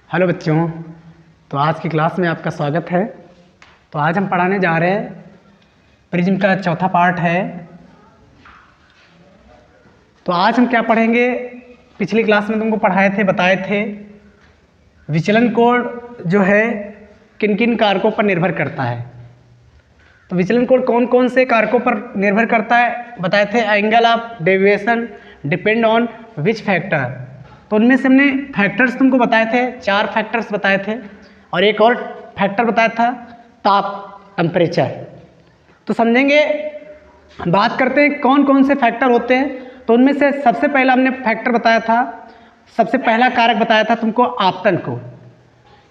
Hello बच्चों, तो आज की क्लास में आपका स्वागत है। तो आज हम पढ़ाने जा रहे हैं प्रिज्म का चौथा पार्ट है। तो आज हम क्या पढ़ेंगे, पिछली क्लास में तुमको पढ़ाए थे, बताए थे विचलन कोण जो है किन किन कारकों पर निर्भर करता है। तो विचलन कोण कौन कौन से कारकों पर निर्भर करता है बताए थे। Angle of deviation depend on which factor. तो उनमें से हमने फैक्टर्स तुमको बताए थे, 4 फैक्टर्स बताए थे और एक और फैक्टर बताया था ताप, टेम्परेचर। तो समझेंगे, बात करते हैं कौन कौन से फैक्टर होते हैं। तो उनमें से सबसे पहला हमने फैक्टर बताया था, सबसे पहला कारक बताया था तुमको आपतन कोण,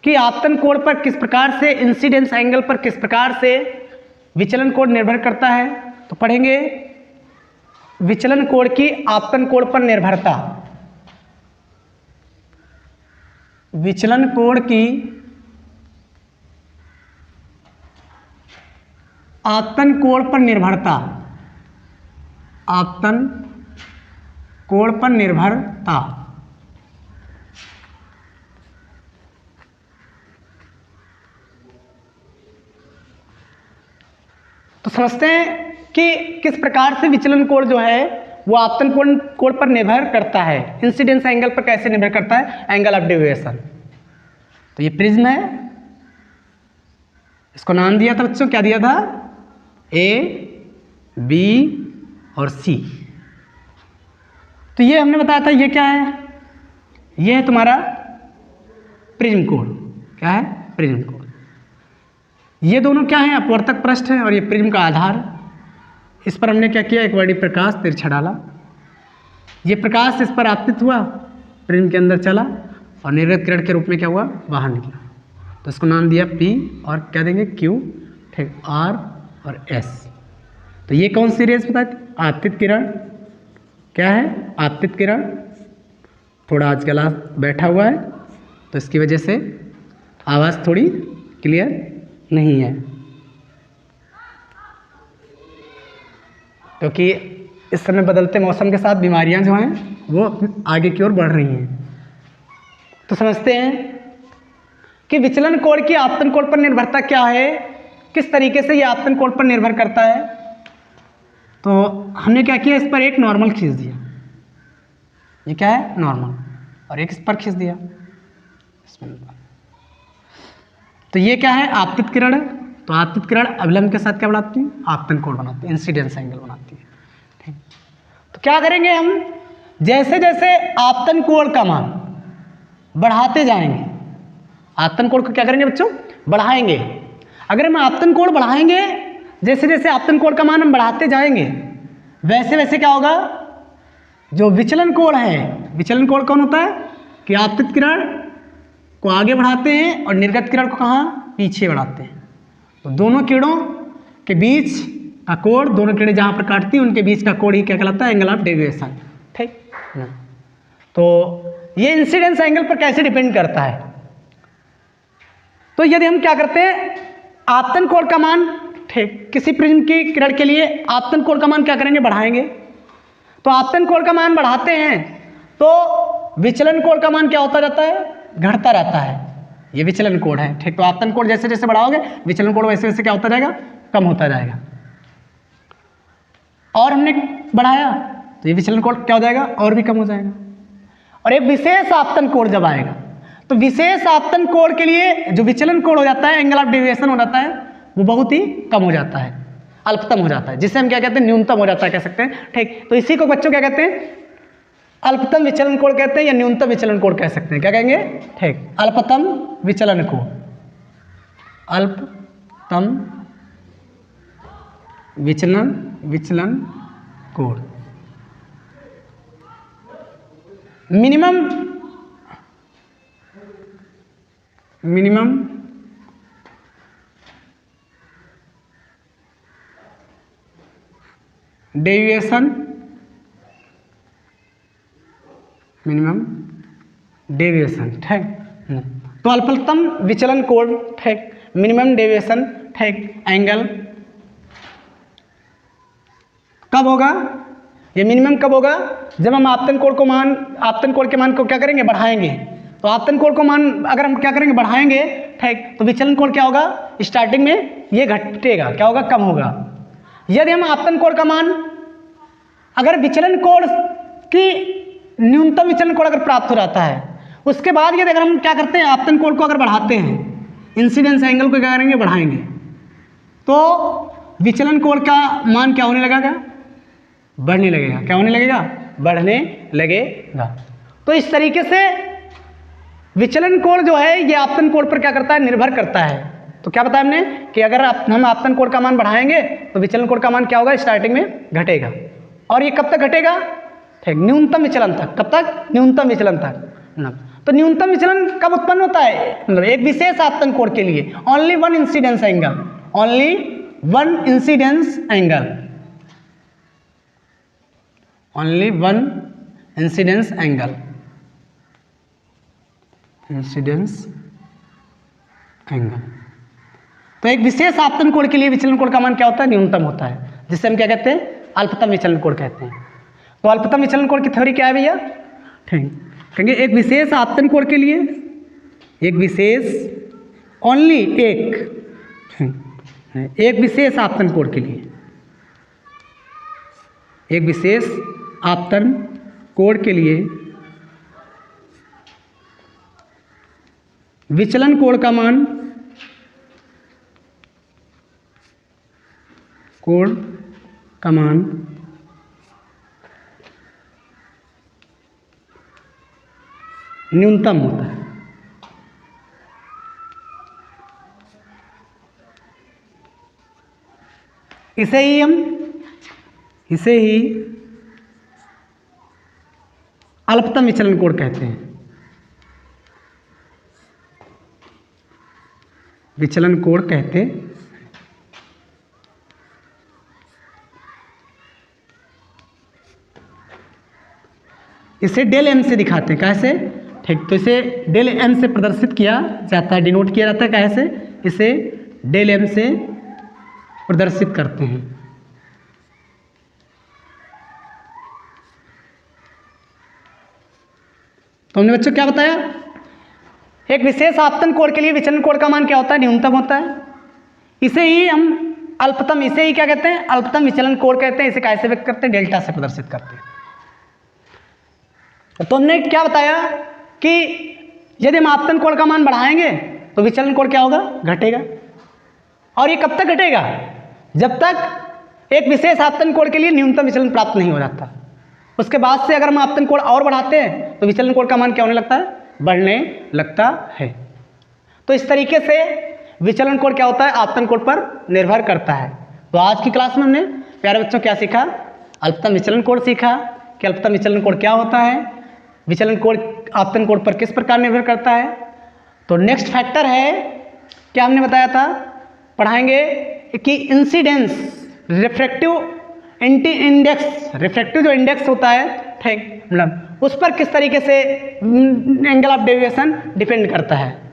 कि आपतन कोण पर किस प्रकार से, इंसिडेंस एंगल पर किस प्रकार से विचलन कोण निर्भर करता है। तो पढ़ेंगे विचलन कोण की आपतन कोण पर निर्भरता। विचलन कोण की आपतन कोण पर निर्भरता, आपतन कोण पर निर्भरता। तो समझते हैं कि किस प्रकार से विचलन कोण जो है वो आपतन कोण पर निर्भर करता है, इंसिडेंस एंगल पर कैसे निर्भर करता है, एंगल ऑफ डेविएशन। तो ये प्रिज्म है, इसको नाम दिया था बच्चों, क्या दिया था, ए, बी और सी। तो ये हमने बताया था, ये क्या है, ये है तुम्हारा प्रिज्म कोण। क्या है, प्रिज्म कोण। ये दोनों क्या है, अपवर्तक पृष्ठ है और ये प्रिज्म का आधार। इस पर हमने क्या किया, एक वर्णी प्रकाश तिरछा डाला, ये प्रकाश इस पर आपतित हुआ, प्रिज्म के अंदर चला और निर्गत किरण के रूप में क्या हुआ, बाहर निकला। तो इसको नाम दिया P और क्या देंगे Q, ठीक, R और S। तो ये कौन सी रेस बताती, आपतित किरण। क्या है, आपतित किरण। थोड़ा आज गला बैठा हुआ है तो इसकी वजह से आवाज़ थोड़ी क्लियर नहीं है, क्योंकि इस समय बदलते मौसम के साथ बीमारियां जो हैं वो आगे की ओर बढ़ रही हैं। तो समझते हैं कि विचलन कोण की आपतन कोण पर निर्भरता क्या है, किस तरीके से ये आपतन कोण पर निर्भर करता है। तो हमने क्या किया, इस पर एक नॉर्मल खींच दिया, ये क्या है, नॉर्मल, और एक इस पर खींच दिया। तो ये क्या है, आपतित किरण है। तो आपतित किरण अभिलंब के साथ क्या बनाती है, आपतन कोण बनाती है, इंसिडेंस एंगल बनाती है। ठीक, तो क्या करेंगे हम, जैसे जैसे आपतन कोण का मान बढ़ाते जाएंगे, आपतन कोण को क्या करेंगे बच्चों, बढ़ाएंगे। अगर हम आपतन कोण बढ़ाएंगे, जैसे जैसे आपतन कोण का मान हम बढ़ाते जाएंगे, वैसे वैसे क्या होगा, जो विचलन कोण है, विचलन कोण कौन होता है कि आपतित किरण को आगे बढ़ाते हैं और निर्गत किरण को कहाँ, पीछे बढ़ाते हैं। तो दोनों किरणों के बीच का कोण, दोनों किरणें जहाँ पर काटती हैं उनके बीच का कोण ही क्या कहलाता है, एंगल ऑफ डेविएशन। ठीक, तो ये इंसिडेंस एंगल पर कैसे डिपेंड करता है। तो यदि हम क्या करते हैं, आपतन कोण का मान, ठीक, किसी प्रिज्म की किरण के लिए आपतन कोण का मान क्या करेंगे, बढ़ाएंगे। तो आपतन कोण का मान बढ़ाते हैं तो विचलन कोण का मान क्या होता जाता है, घटता रहता है। ये विचलन कोण है, ठीक। तो आपतन कोण जैसे जैसे बढ़ाओगे, विचलन कोण वैसे वैसे क्या होता जाएगा, कम होता जाएगा। और हमने बढ़ाया तो ये विचलन कोण क्या हो जाएगा, और भी कम हो जाएगा। और एक विशेष आपतन कोण जब आएगा, तो विशेष आपतन कोण के लिए जो विचलन कोण हो जाता है, एंगल ऑफ डेविएशन हो जाता है, वो बहुत ही कम हो जाता है, अल्पतम हो जाता है, जिसे हम क्या कहते हैं, न्यूनतम हो जाता है, कह सकते हैं। ठीक, तो इसी को बच्चों क्या कहते हैं, अल्पतम विचलन कोण कहते हैं या न्यूनतम विचलन कोण कह सकते हैं। क्या कहेंगे, ठीक, अल्पतम विचलन कोण, अल्पतम विचलन कोण। मिनिमम डेविएशन, मिनिमम डेविएशन, ठीक। तो अल्पतम विचलन कोण, ठीक, मिनिमम डेविएशन, ठीक, एंगल कब होगा, ये मिनिमम कब होगा, जब हम आपतन कोण के मान को क्या करेंगे, बढ़ाएंगे। तो आपतन कोण को मान अगर हम क्या करेंगे, बढ़ाएंगे, ठीक, तो विचलन कोण क्या होगा, स्टार्टिंग में ये घटेगा, क्या होगा, कम होगा। यदि हम आपतन कोण का मान, अगर विचलन कोण की न्यूनतम विचलन कोण अगर प्राप्त हो जाता है, उसके बाद यदि अगर हम क्या करते हैं, आपतन कोण को अगर बढ़ाते हैं, इंसिडेंस एंगल को क्या करेंगे, बढ़ाएंगे, तो विचलन कोण का मान क्या होने लगेगा, बढ़ने लगेगा। क्या होने लगेगा, बढ़ने लगेगा। तो इस तरीके से विचलन कोण जो है ये आपतन कोण पर क्या करता है, निर्भर करता है। तो क्या बताया हमने कि अगर हम आपतन कोण का मान बढ़ाएंगे तो विचलन कोण का मान क्या होगा, स्टार्टिंग में घटेगा। और ये कब तक घटेगा, ठीक, न्यूनतम विचलन तक। कब तक, न्यूनतम विचलन तक। तो न्यूनतम विचलन कब उत्पन्न होता है, मतलब एक विशेष आपतन कोण के लिए only one incidence angle, only one incidence angle, only one incidence angle, incidence angle. तो एक विशेष आपतन कोण के लिए विचलन कोण का मान क्या होता है, न्यूनतम होता है, जिसे हम क्या कहते हैं, अल्पतम विचलन कोण कहते हैं। तो अल्पतम विचलन कोण की थ्योरी क्या है भैया, ठीक, कहेंगे एक विशेष आपतन कोण के लिए, एक विशेष, ओनली एक विशेष आपतन कोण के लिए, एक विशेष आपतन कोण के लिए विचलन कोण का मान, कोण का मान न्यूनतम होता है। इसे ही अल्पतम विचलन कोण कहते हैं। विचलन कोण कहते हैं। इसे डेल एम से दिखाते हैं, कैसे, ठीक, तो इसे डेल एम से प्रदर्शित किया जाता है, डिनोट किया जाता है, कैसे, इसे डेल एम से प्रदर्शित करते हैं। तो हमने बच्चों क्या बताया, एक विशेष आपतन कोण के लिए विचलन कोण का मान क्या होता है, न्यूनतम होता है। इसे ही हम अल्पतम, इसे ही क्या कहते हैं, अल्पतम विचलन कोण कहते हैं। इसे कैसे व्यक्त करते हैं, डेल्टा से प्रदर्शित करते हैं। तो हमने क्या बताया कि यदि हम आपतन कोण का मान बढ़ाएंगे तो विचलन कोण क्या होगा, घटेगा। और ये कब तक घटेगा, जब तक एक विशेष आपतन कोण के लिए न्यूनतम विचलन प्राप्त नहीं हो जाता। उसके बाद से अगर हम आपतन कोण और बढ़ाते हैं तो विचलन कोण का मान क्या होने लगता है, बढ़ने लगता है। तो इस तरीके से विचलन कोण क्या होता है, आपतन कोण पर निर्भर करता है। तो आज की क्लास में हमने प्यारे बच्चों क्या सीखा, अल्पतम विचलन कोण सीखा कि अल्पतम विचलन कोण क्या होता है, विचलन कोण आपतन कोण पर किस प्रकार निर्भर करता है। तो नेक्स्ट फैक्टर है, क्या हमने बताया था, पढ़ाएंगे कि incidence refractive anti index, refractive जो इंडेक्स होता है, ठीक, मतलब उस पर किस तरीके से एंगल ऑफ डेविएशन डिपेंड करता है।